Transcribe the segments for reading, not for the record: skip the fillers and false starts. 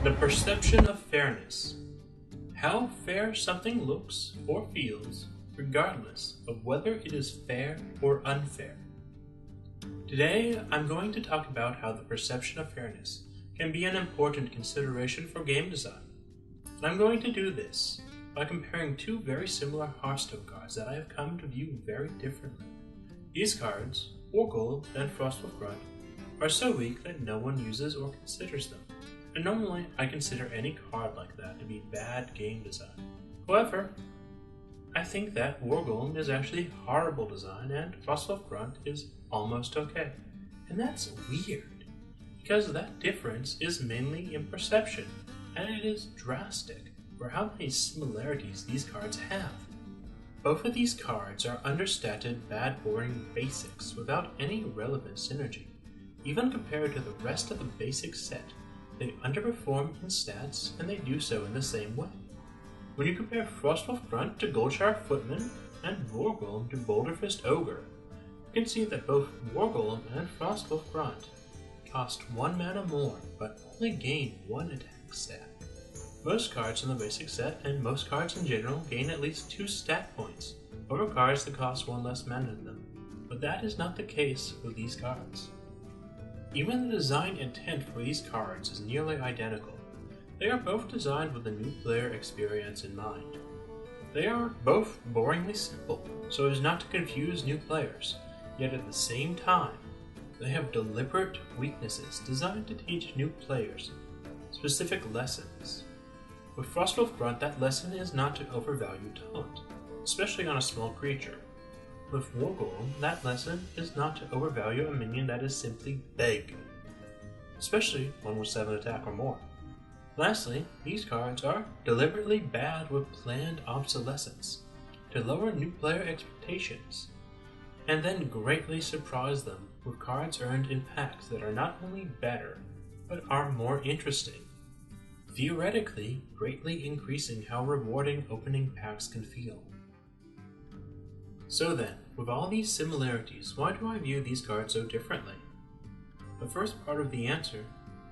The perception of fairness. How fair something looks or feels, regardless of whether it is fair or unfair. Today, I'm going to talk about how the perception of fairness can be an important consideration for game design. And I'm going to do this by comparing two very similar Hearthstone cards that I have come to view very differently. These cards, Golem and Frostwolf Grunt, are so weak that no one uses or considers them. And normally, I consider any card like that to be bad game design. However, I think that Golem is actually horrible design and Frostwolf Grunt is almost okay. And that's weird, because that difference is mainly in perception, and it is drastic for how many similarities these cards have. Both of these cards are understated, bad, boring basics without any relevant synergy. Even compared to the rest of the basic set, they underperform in stats, and they do so in the same way. When you compare Frostwolf Grunt to Goldshire Footman and Golem to Boulderfist Ogre, you can see that both Golem and Frostwolf Grunt cost 1 mana more, but only gain 1 attack stat. Most cards in the basic set, and most cards in general, gain at least 2 stat points over cards that cost 1 less mana than them, but that is not the case with these cards. Even the design intent for these cards is nearly identical. They are both designed with the new player experience in mind. They are both boringly simple, so as not to confuse new players, yet at the same time, they have deliberate weaknesses designed to teach new players specific lessons. With Frostwolf Grunt, that lesson is not to overvalue taunt, especially on a small creature. With Golem, that lesson is not to overvalue a minion that is simply big, especially one with 7 attack or more. Lastly, these cards are deliberately bad with planned obsolescence, to lower new player expectations, and then greatly surprise them with cards earned in packs that are not only better, but are more interesting, theoretically greatly increasing how rewarding opening packs can feel. So then, with all these similarities, why do I view these cards so differently? The first part of the answer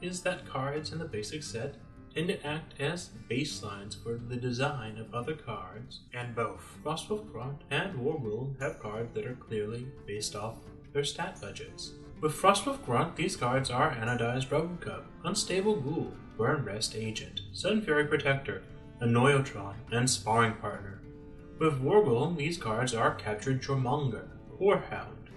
is that cards in the basic set tend to act as baselines for the design of other cards, and both Frostwolf Grunt and Golem have cards that are clearly based off their stat budgets. With Frostwolf Grunt, these cards are Anodized Robocub, Unstable Ghoul, Burn Rest Agent, Sun Fairy Protector, Annoyotron, and Sparring Partner. With Golem, these cards are Captured Jormonger, Whorehound,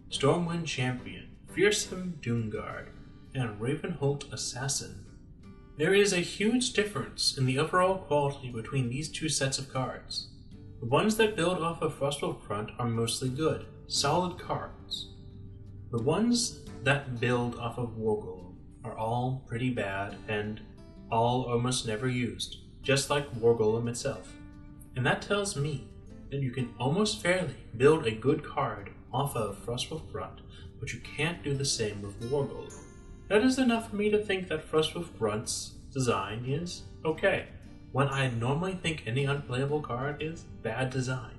Stormwind Champion, Fearsome Doomguard, and Ravenholt Assassin. There is a huge difference in the overall quality between these two sets of cards. The ones that build off of Frostwolf Grunt are mostly good, solid cards. The ones that build off of Golem are all pretty bad and all almost never used, just like Golem itself. And that tells me that you can almost fairly build a good card off of Frostwolf Grunt, but you can't do the same with Golem. That is enough for me to think that Frostwolf Grunt's design is okay, when I normally think any unplayable card is bad design.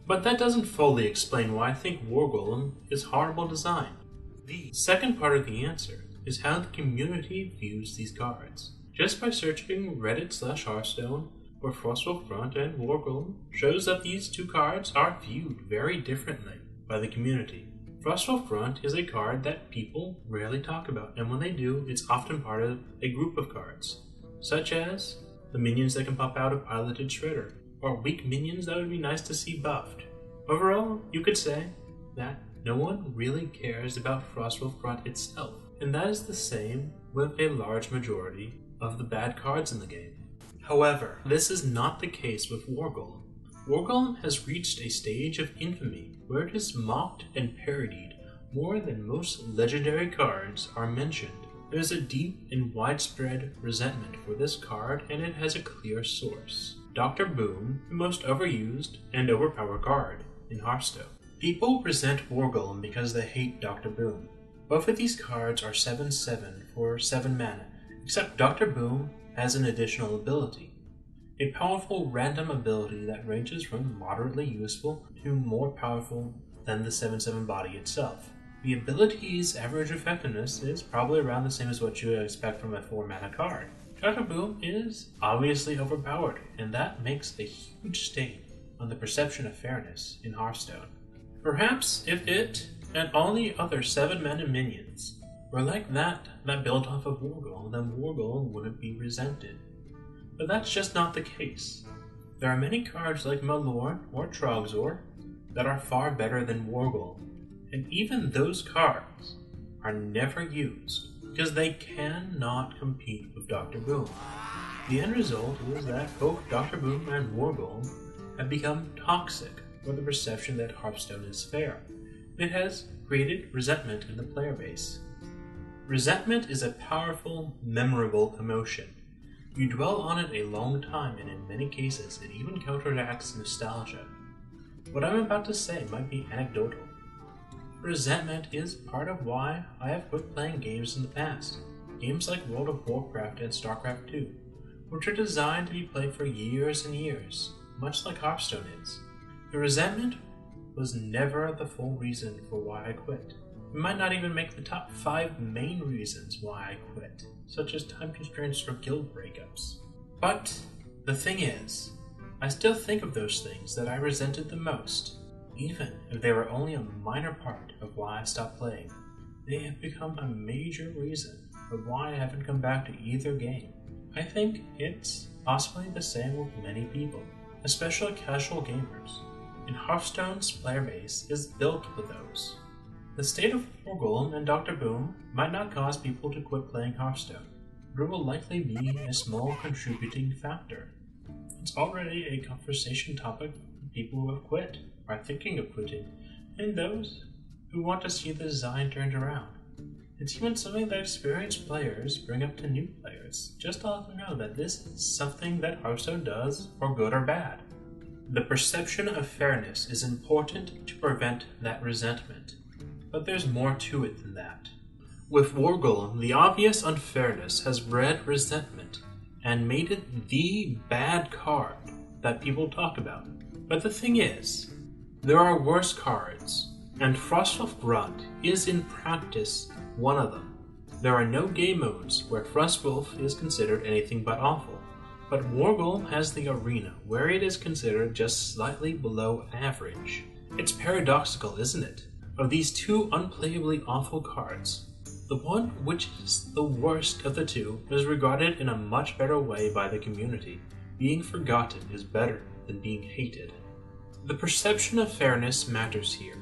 But that doesn't fully explain why I think Golem is horrible design. The second part of the answer is how the community views these cards. Just by searching Reddit/Hearthstone for Frostwolf Grunt and Golem shows that these two cards are viewed very differently by the community. Frostwolf Grunt is a card that people rarely talk about, and when they do, it's often part of a group of cards, such as the minions that can pop out of Piloted Shredder, or weak minions that would be nice to see buffed. Overall, you could say that no one really cares about Frostwolf Grunt itself, and that is the same with a large majority of the bad cards in the game. However, this is not the case with Golem. Golem has reached a stage of infamy where it is mocked and parodied more than most legendary cards are mentioned. There is a deep and widespread resentment for this card, and it has a clear source. Dr. Boom, the most overused and overpowered card in Hearthstone. People resent Golem because they hate Dr. Boom. Both of these cards are 7/7 for 7 mana, except Dr. Boom has an additional ability. A powerful random ability that ranges from moderately useful to more powerful than the 7/7 body itself. The ability's average effectiveness is probably around the same as what you would expect from a 4 mana card. Dr. Boom is obviously overpowered, and that makes a huge stain on the perception of fairness in Hearthstone. Perhaps if it and all the other 7 mana minions were like that built off of Wargolem, then Wargolem wouldn't be resented. But that's just not the case. There are many cards like Malorn or Trogzor that are far better than Wargolem, and even those cards are never used because they cannot compete with Dr. Boom. The end result is that both Dr. Boom and Wargolem have become toxic for the perception that Hearthstone is fair. It has created resentment in the player base. Resentment is a powerful, memorable emotion. You dwell on it a long time, and in many cases it even counteracts nostalgia. What I'm about to say might be anecdotal. Resentment is part of why I have quit playing games in the past. Games like World of Warcraft and StarCraft 2, which are designed to be played for years and years, much like Hearthstone is. The resentment was never the full reason for why I quit. It might not even make the top 5 main reasons why I quit, such as time constraints or guild breakups. But the thing is, I still think of those things that I resented the most, even if they were only a minor part of why I stopped playing. They have become a major reason of why I haven't come back to either game. I think it's possibly the same with many people, especially casual gamers. And Hearthstone's player base is built with those. The state of Wargolem and Dr. Boom might not cause people to quit playing Hearthstone, but it will likely be a small contributing factor. It's already a conversation topic for people who have quit, are thinking of quitting, and those who want to see the design turned around. It's even something that experienced players bring up to new players, just to let them know that this is something that Hearthstone does, for good or bad. The perception of fairness is important to prevent that resentment, but there's more to it than that. With Wargolem, the obvious unfairness has bred resentment and made it the bad card that people talk about. But the thing is, there are worse cards, and Frostwolf Grunt is in practice one of them. There are no game modes where Frostwolf is considered anything but awful, but Wargolem has the arena where it is considered just slightly below average. It's paradoxical, isn't it? Of these 2 unplayably awful cards, the one which is the worst of the 2 is regarded in a much better way by the community. Being forgotten is better than being hated. The perception of fairness matters here,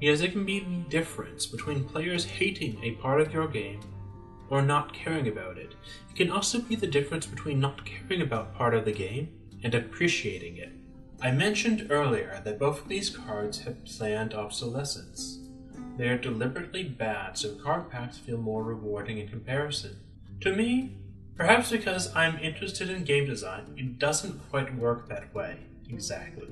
because it can be the difference between players hating a part of your game or not caring about it. It can also be the difference between not caring about part of the game and appreciating it. I mentioned earlier that both of these cards have planned obsolescence. They are deliberately bad, so card packs feel more rewarding in comparison. To me, perhaps because I'm interested in game design, it doesn't quite work that way, exactly.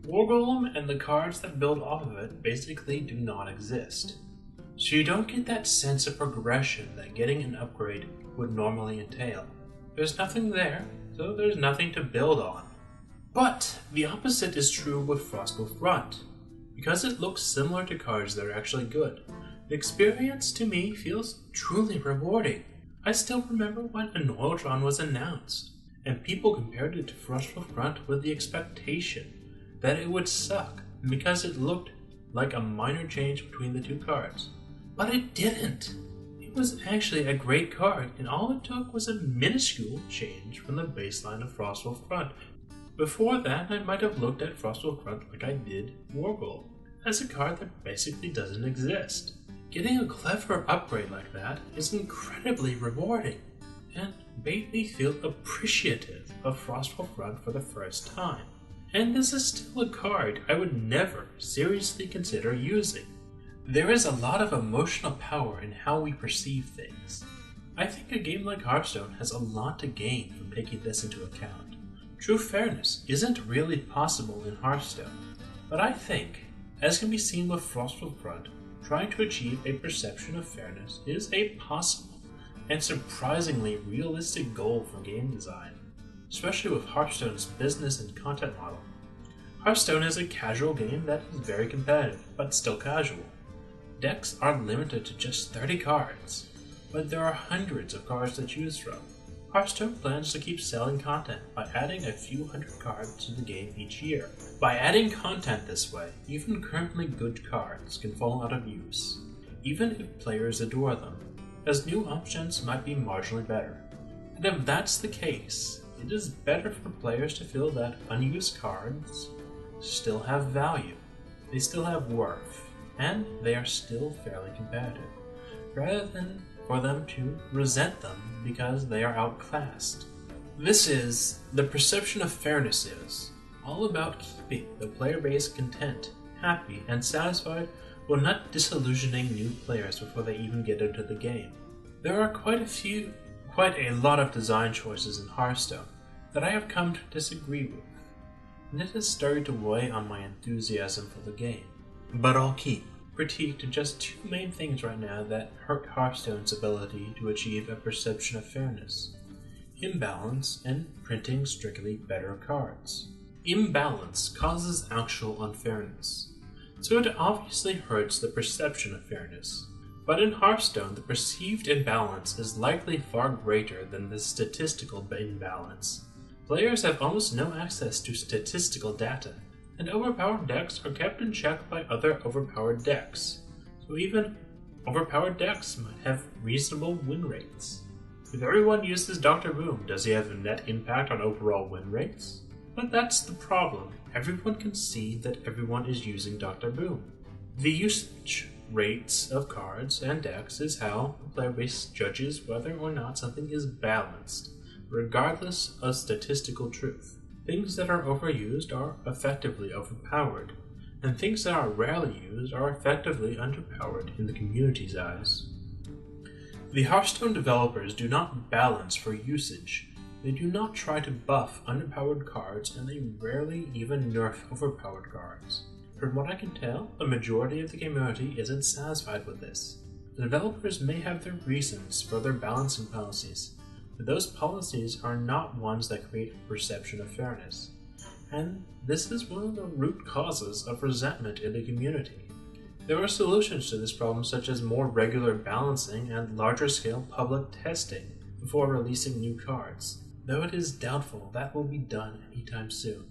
Wargolem and the cards that build off of it basically do not exist. So you don't get that sense of progression that getting an upgrade would normally entail. There's nothing there, so there's nothing to build on. But the opposite is true with Frostwolf Grunt. Because it looks similar to cards that are actually good, the experience to me feels truly rewarding. I still remember when Anoiltron was announced, and people compared it to Frostwolf Grunt with the expectation that it would suck because it looked like a minor change between the 2 cards. But it didn't. It was actually a great card, and all it took was a minuscule change from the baseline of Frostwolf Grunt. Before that, I might have looked at Frostwolf Grunt like I did Wargolem, as a card that basically doesn't exist. Getting a clever upgrade like that is incredibly rewarding, and made me feel appreciative of Frostwolf Grunt for the first time. And this is still a card I would never seriously consider using. There is a lot of emotional power in how we perceive things. I think a game like Hearthstone has a lot to gain from taking this into account. True fairness isn't really possible in Hearthstone, but I think, as can be seen with Frostwolf Grunt, trying to achieve a perception of fairness is a possible and surprisingly realistic goal for game design, especially with Hearthstone's business and content model. Hearthstone is a casual game that is very competitive, but still casual. Decks are limited to just 30 cards, but there are hundreds of cards to choose from. Hearthstone plans to keep selling content by adding a few hundred cards to the game each year. By adding content this way, even currently good cards can fall out of use, even if players adore them, as new options might be marginally better. And if that's the case, it is better for players to feel that unused cards still have value, they still have worth, and they are still fairly competitive, rather than for them to resent them because they are outclassed. This is the perception of fairness is all about keeping the player base content, happy, and satisfied while not disillusioning new players before they even get into the game. There are quite a lot of design choices in Hearthstone that I have come to disagree with, and it has started to weigh on my enthusiasm for the game. But I'll keep critique to just two main things right now that hurt Hearthstone's ability to achieve a perception of fairness: imbalance and printing strictly better cards. Imbalance causes actual unfairness, so it obviously hurts the perception of fairness. But in Hearthstone, the perceived imbalance is likely far greater than the statistical imbalance. Players have almost no access to statistical data, and overpowered decks are kept in check by other overpowered decks, so even overpowered decks might have reasonable win rates. If everyone uses Dr. Boom, does he have a net impact on overall win rates? But that's the problem. Everyone can see that everyone is using Dr. Boom. The usage rates of cards and decks is how the player base judges whether or not something is balanced, regardless of statistical truth. Things that are overused are effectively overpowered, and things that are rarely used are effectively underpowered in the community's eyes. The Hearthstone developers do not balance for usage. They do not try to buff underpowered cards, and they rarely even nerf overpowered cards. From what I can tell, the majority of the community isn't satisfied with this. The developers may have their reasons for their balancing policies, but those policies are not ones that create a perception of fairness. And this is one of the root causes of resentment in the community. There are solutions to this problem, such as more regular balancing and larger-scale public testing before releasing new cards, though it is doubtful that will be done anytime soon.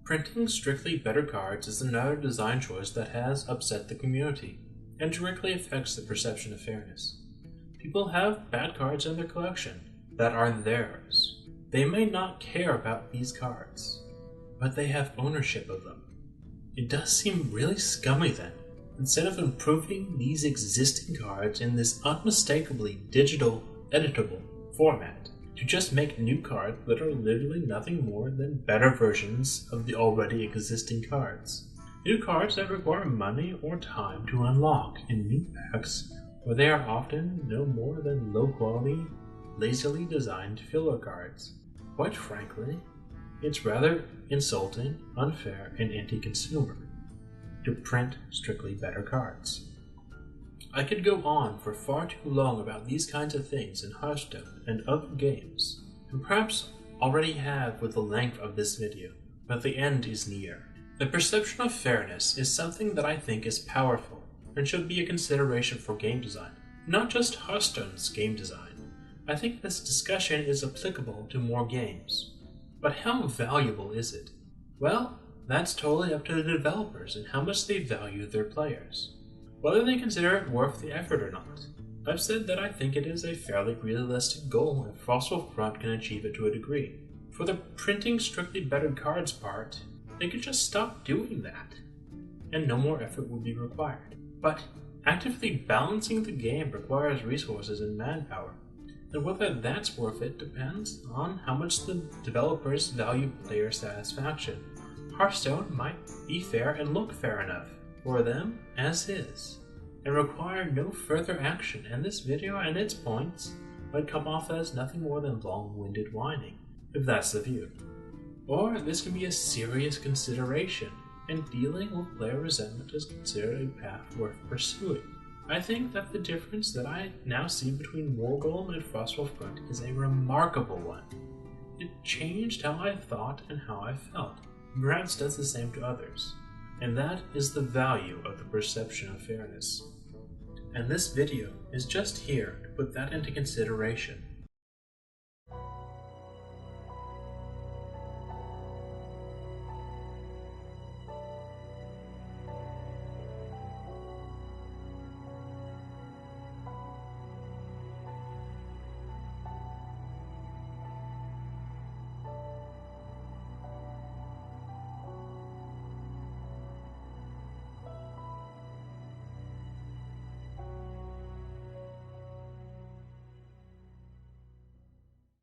Printing strictly better cards is another design choice that has upset the community, and directly affects the perception of fairness. People have bad cards in their collection that are theirs. They may not care about these cards, but they have ownership of them. It does seem really scummy then, instead of improving these existing cards in this unmistakably digital, editable format, to just make new cards that are literally nothing more than better versions of the already existing cards. New cards that require money or time to unlock in new packs, where they are often no more than low-quality, lazily designed filler cards. Quite frankly, it's rather insulting, unfair, and anti-consumer to print strictly better cards. I could go on for far too long about these kinds of things in Hearthstone and other games, and perhaps already have with the length of this video, but the end is near. The perception of fairness is something that I think is powerful and should be a consideration for game design, not just Hearthstone's game design. I think this discussion is applicable to more games. But how valuable is it? Well, that's totally up to the developers and how much they value their players, whether they consider it worth the effort or not. I've said that I think it is a fairly realistic goal if Frostwolf Grunt can achieve it to a degree. For the printing strictly better cards part, they could just stop doing that, and no more effort would be required. But actively balancing the game requires resources and manpower, and whether that's worth it depends on how much the developers value player satisfaction. Hearthstone might be fair and look fair enough for them as is, and require no further action, and this video and its points might come off as nothing more than long-winded whining, if that's the view. Or this can be a serious consideration, and dealing with player resentment is considered a path worth pursuing. I think that the difference that I now see between Golem and Frostwolf Grunt is a remarkable one. It changed how I thought and how I felt. Perhaps does the same to others, and that is the value of the perception of fairness. And this video is just here to put that into consideration.